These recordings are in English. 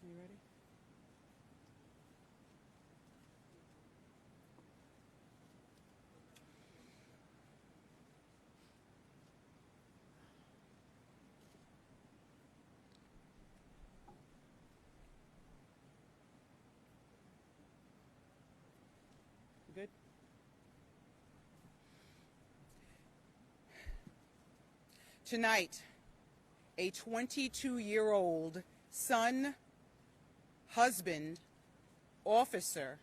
You ready? You good? Tonight, a 22-year-old son, husband, officer,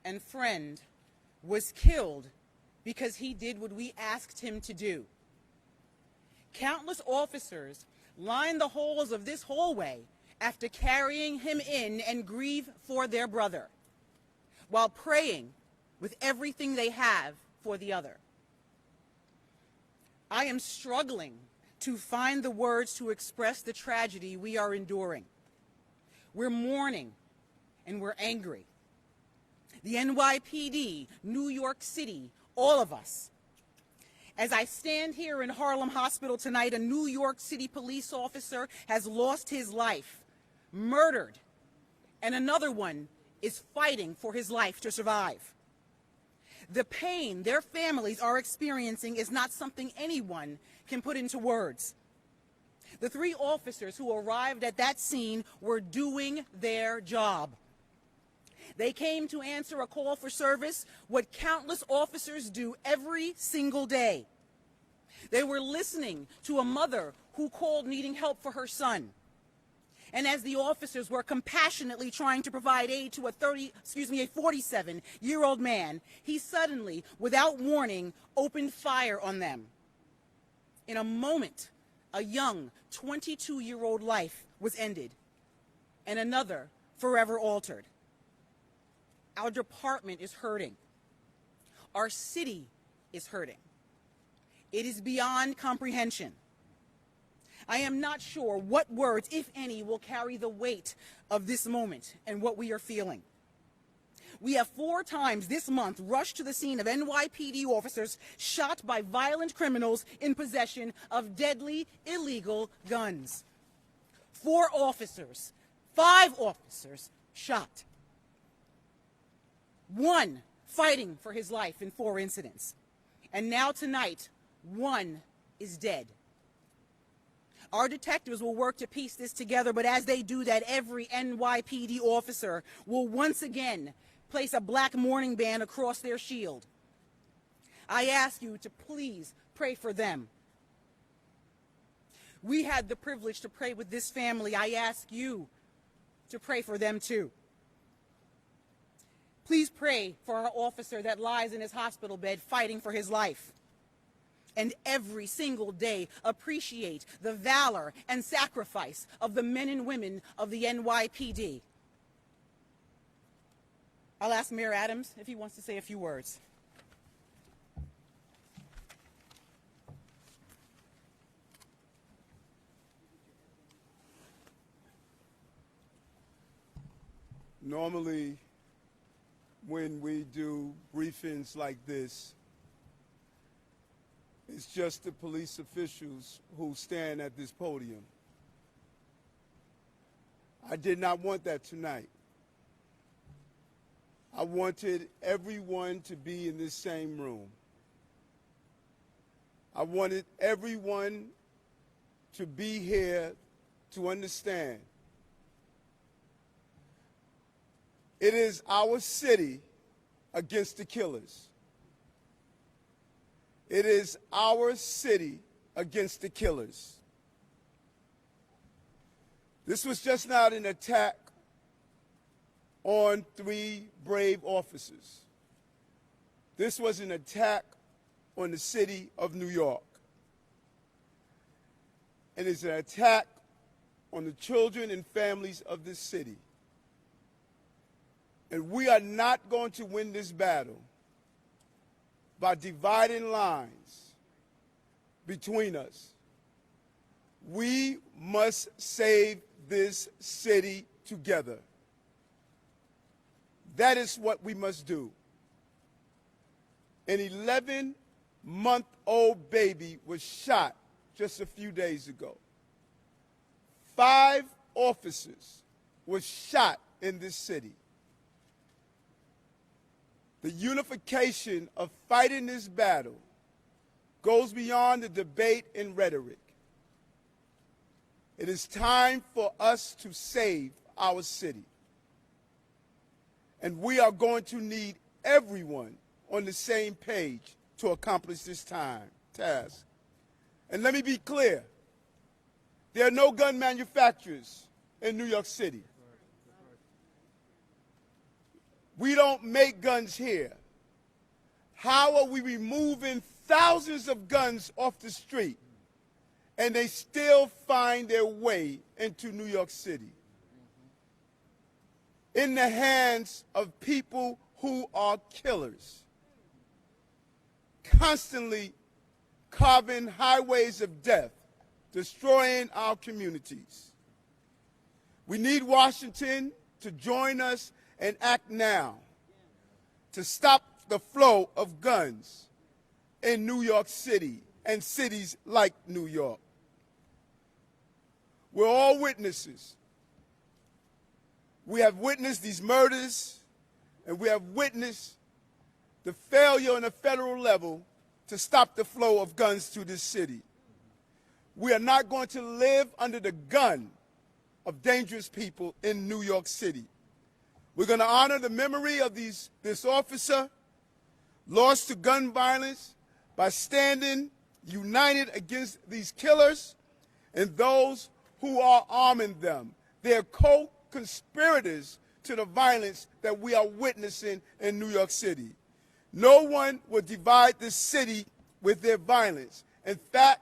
and friend was killed because he did what we asked him to do. Countless officers lined the halls of this hallway after carrying him in and grieve for their brother, while praying with everything they have for the other. I am struggling to find the words to express the tragedy we are enduring. We're mourning and we're angry. The NYPD, New York City, all of us. As I stand here in Harlem Hospital tonight, a New York City police officer has lost his life, murdered, and another one is fighting for his life to survive. The pain their families are experiencing is not something anyone can put into words. The three officers who arrived at that scene were doing their job. They came to answer a call for service, what countless officers do every single day. They were listening to a mother who called needing help for her son. And as the officers were compassionately trying to provide aid to a 47-year-old man, he suddenly, without warning, opened fire on them. In a moment, a young 22-year-old life was ended, and another forever altered. Our department is hurting. Our city is hurting. It is beyond comprehension. I am not sure what words, if any, will carry the weight of this moment and what we are feeling. We have 4 times this month rushed to the scene of NYPD officers shot by violent criminals in possession of deadly illegal guns. 4 officers, 5 officers shot. 1 fighting for his life in 4 incidents. And now tonight, 1 is dead. Our detectives will work to piece this together, but as they do that, every NYPD officer will once again place a black mourning band across their shield. I ask you to please pray for them. We had the privilege to pray with this family. I ask you to pray for them too. Please pray for our officer that lies in his hospital bed fighting for his life. And every single day appreciate the valor and sacrifice of the men and women of the NYPD. I'll ask Mayor Adams if he wants to say a few words. Normally, when we do briefings like this, it's just the police officials who stand at this podium. I did not want that tonight. I wanted everyone to be in this same room. I wanted everyone to be here to understand. It is our city against the killers. It is our city against the killers. This was just not an attack on 3 brave officers. This was an attack on the city of New York. And it's an attack on the children and families of this city. And we are not going to win this battle by dividing lines between us. We must save this city together. That is what we must do. An 11-month-old baby was shot just a few days ago. 5 officers was shot in this city. The unification of fighting this battle goes beyond the debate and rhetoric. It is time for us to save our city. And we are going to need everyone on the same page to accomplish this task. And let me be clear, there are no gun manufacturers in New York City. We don't make guns here. How are we removing thousands of guns off the street and they still find their way into New York City? In the hands of people who are killers, constantly carving highways of death, destroying our communities. We need Washington to join us and act now to stop the flow of guns in New York City and cities like New York. We're all witnesses. We have witnessed these murders, and we have witnessed the failure on a federal level to stop the flow of guns to this city. We are not going to live under the gun of dangerous people in New York City. We're going to honor the memory of this officer lost to gun violence by standing united against these killers and those who are arming them. They're co-conspirators to the violence that we are witnessing in New York City. No one will divide this city with their violence. In fact,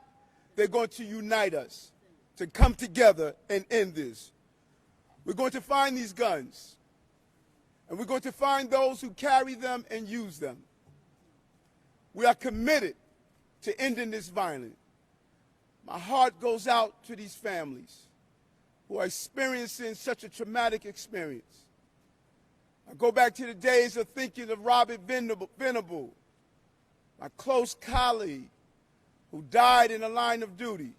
they're going to unite us to come together and end this. We're going to find these guns, and we're going to find those who carry them and use them. We are committed to ending this violence. My heart goes out to these families who are experiencing such a traumatic experience. I go back to the days of thinking of Robert Venable, my close colleague who died in the line of duty.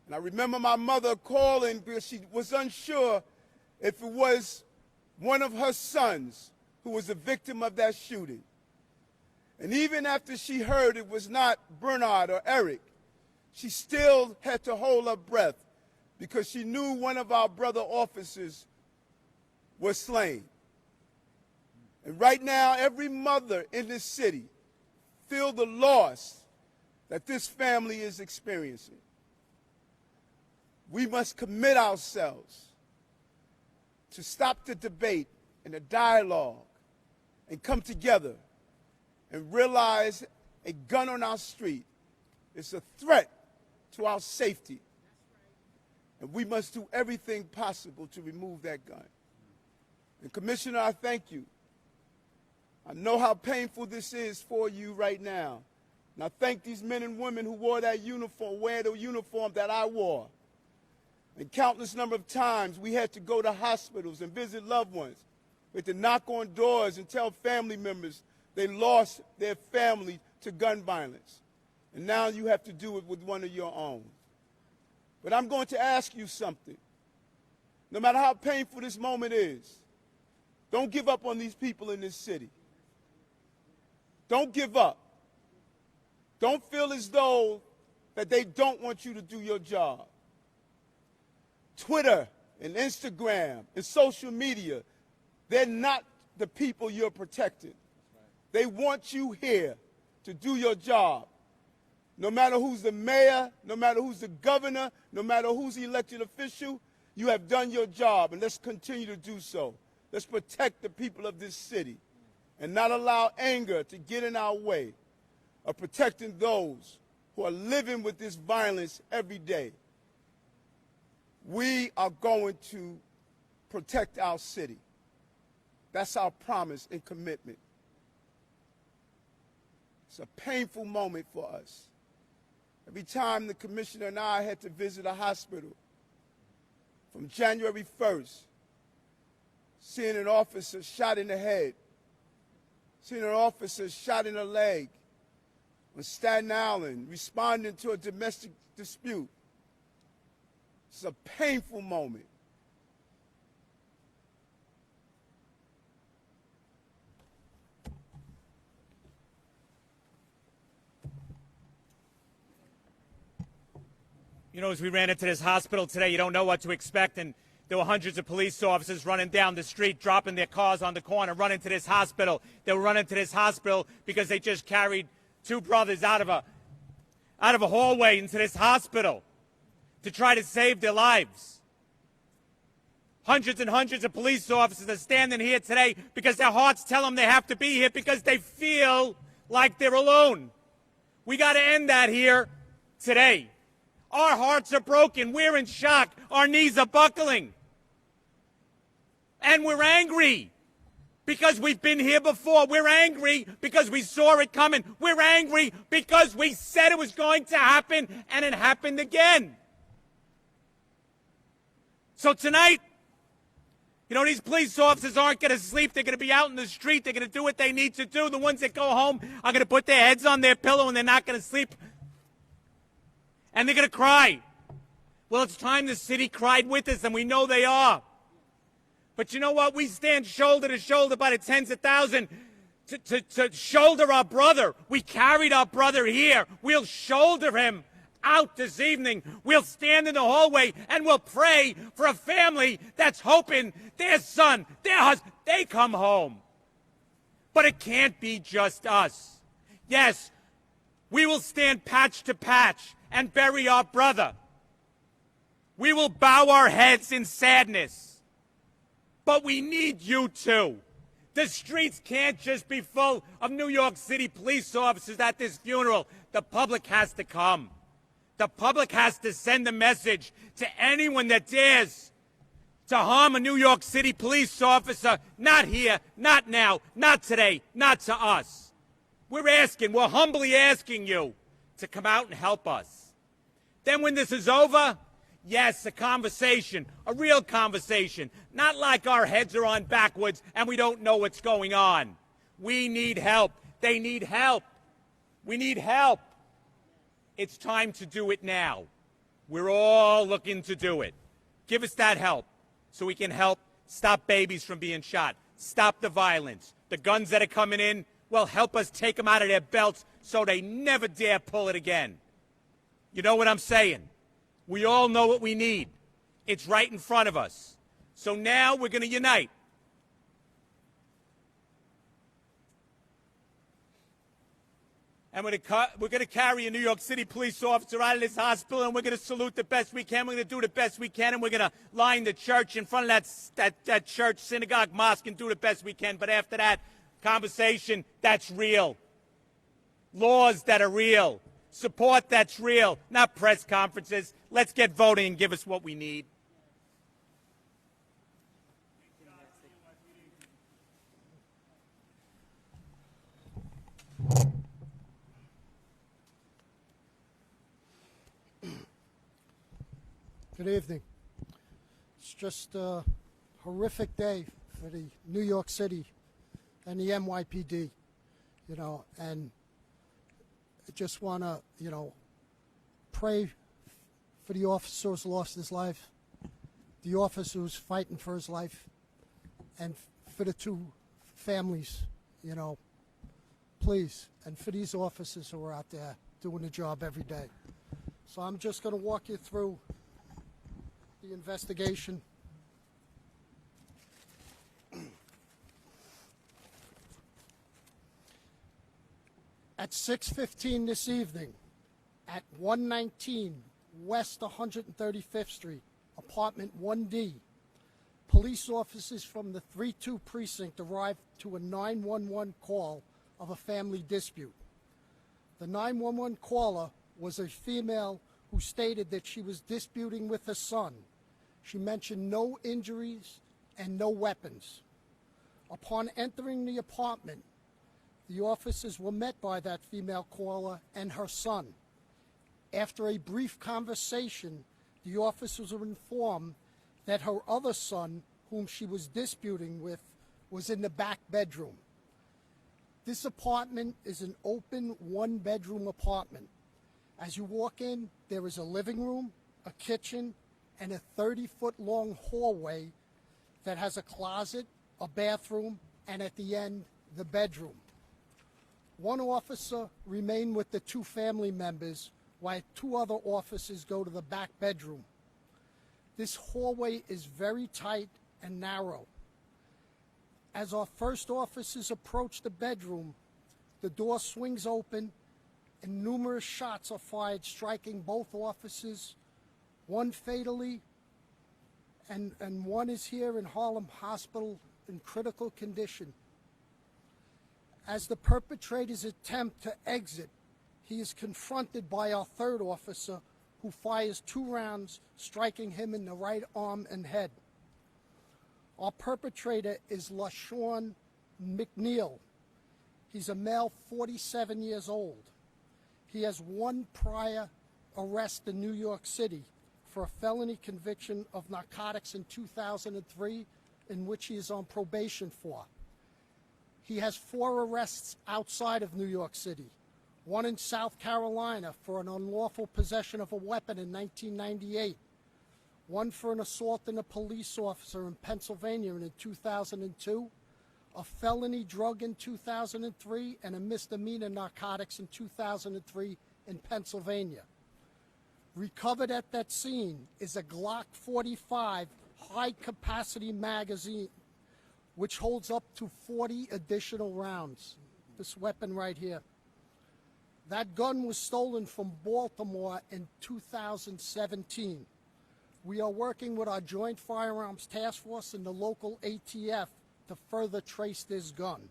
And I remember my mother calling because she was unsure if it was one of her sons who was the victim of that shooting. And even after she heard it was not Bernard or Eric, she still had to hold her breath because she knew one of our brother officers was slain. And right now, every mother in this city feels the loss that this family is experiencing. We must commit ourselves to stop the debate and the dialogue and come together and realize a gun on our street is a threat to our safety. And we must do everything possible to remove that gun. And Commissioner, I thank you. I know how painful this is for you right now. And I thank these men and women who wore that uniform, wear the uniform that I wore. And countless number of times we had to go to hospitals and visit loved ones. We had to knock on doors and tell family members they lost their family to gun violence. And now you have to do it with one of your own. But I'm going to ask you something. No matter how painful this moment is, don't give up on these people in this city. Don't give up. Don't feel as though that they don't want you to do your job. Twitter and Instagram and social media, they're not the people you're protecting. They want you here to do your job. No matter who's the mayor, no matter who's the governor, no matter who's the elected official, you have done your job, and let's continue to do so. Let's protect the people of this city and not allow anger to get in our way of protecting those who are living with this violence every day. We are going to protect our city. That's our promise and commitment. It's a painful moment for us. Every time the commissioner and I had to visit a hospital, from January 1st, seeing an officer shot in the head, seeing an officer shot in the leg on Staten Island, responding to a domestic dispute. It's a painful moment. You know, as we ran into this hospital today, you don't know what to expect, and there were hundreds of police officers running down the street, dropping their cars on the corner, running to this hospital. They were running to this hospital because they just carried two brothers out of a hallway into this hospital to try to save their lives. Hundreds and hundreds of police officers are standing here today because their hearts tell them they have to be here because they feel like they're alone. We got to end that here today. Our hearts are broken. We're in shock. Our knees are buckling. And we're angry because we've been here before. We're angry because we saw it coming. We're angry because we said it was going to happen and it happened again. So tonight, you know, these police officers aren't going to sleep. They're going to be out in the street. They're going to do what they need to do. The ones that go home are going to put their heads on their pillow and they're not going to sleep. And they're going to cry. Well, it's time the city cried with us, and we know they are. But you know what? We stand shoulder to shoulder by the tens of thousands to shoulder our brother. We carried our brother here. We'll shoulder him out this evening. We'll stand in the hallway and we'll pray for a family that's hoping their son, their husband, they come home. But it can't be just us. Yes, we will stand patch to patch and bury our brother. We will bow our heads in sadness. But we need you too. The streets can't just be full of New York City police officers at this funeral. The public has to come. The public has to send a message to anyone that dares to harm a New York City police officer. Not here, not now, not today, not to us. We're humbly asking you to come out and help us. Then when this is over, yes, a conversation, a real conversation, not like our heads are on backwards and we don't know what's going on. We need help. They need help. We need help. It's time to do it now. We're all looking to do it. Give us that help so we can help stop babies from being shot, stop the violence. The guns that are coming in, well, help us take them out of their belts so they never dare pull it again. You know what I'm saying? We all know what we need. It's right in front of us. So now we're going to unite. And we're going to carry a New York City police officer out of this hospital, and we're going to salute the best we can. We're going to do the best we can, and we're going to line the church in front of that church, synagogue, mosque, and do the best we can. But after that, conversation that's real. Laws that are real. Support that's real, not press conferences. Let's get voting and give us what we need. Good evening. It's just a horrific day for the New York City and the NYPD, you know, and I just want to, you know, pray for the officer who's lost his life, the officer who's fighting for his life, and for the two families, you know, please, and for these officers who are out there doing the job every day. So I'm just going to walk you through the investigation. At 6:15 this evening, at 119 West 135th Street, apartment 1D, police officers from the 3-2 precinct arrived to a 911 call of a family dispute. The 911 caller was a female who stated that she was disputing with her son. She mentioned no injuries and no weapons. Upon entering the apartment, the officers were met by that female caller and her son. After a brief conversation, the officers were informed that her other son, whom she was disputing with, was in the back bedroom. This apartment is an open one-bedroom apartment. As you walk in, there is a living room, a kitchen, and a 30-foot-long hallway that has a closet, a bathroom, and at the end, the bedroom. One officer remained with the two family members while 2 other officers go to the back bedroom. This hallway is very tight and narrow. As our first officers approach the bedroom, the door swings open and numerous shots are fired, striking both officers, one fatally, and one is here in Harlem Hospital in critical condition. As the perpetrators attempt to exit, he is confronted by our third officer, who fires 2 rounds, striking him in the right arm and head. Our perpetrator is LaShawn McNeil. He's a male, 47 years old. He has 1 prior arrest in New York City for a felony conviction of narcotics in 2003, in which he is on probation for. He has 4 arrests outside of New York City, 1 in South Carolina for an unlawful possession of a weapon in 1998, 1 for an assault on a police officer in Pennsylvania in 2002, a felony drug in 2003, and a misdemeanor narcotics in 2003 in Pennsylvania. Recovered at that scene is a Glock 45 high-capacity magazine, which holds up to 40 additional rounds. This weapon right here. That gun was stolen from Baltimore in 2017. We are working with our Joint Firearms Task Force and the local ATF to further trace this gun.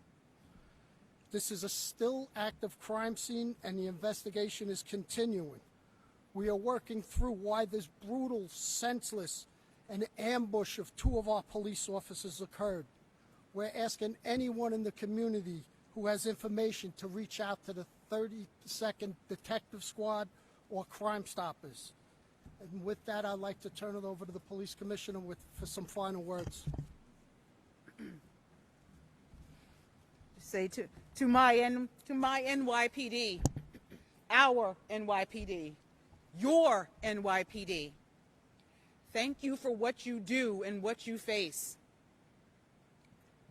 This is a still active crime scene and the investigation is continuing. We are working through why this brutal, senseless, and ambush of 2 of our police officers occurred. We're asking anyone in the community who has information to reach out to the 32nd Detective Squad or Crime Stoppers. And with that, I'd like to turn it over to the Police Commissioner for some final words. Say to my NYPD, our NYPD, your NYPD, thank you for what you do and what you face.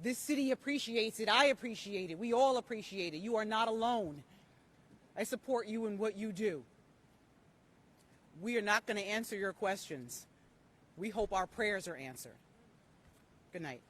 This city appreciates it. I appreciate it. We all appreciate it. You are not alone. I support you in what you do. We are not going to answer your questions. We hope our prayers are answered. Good night.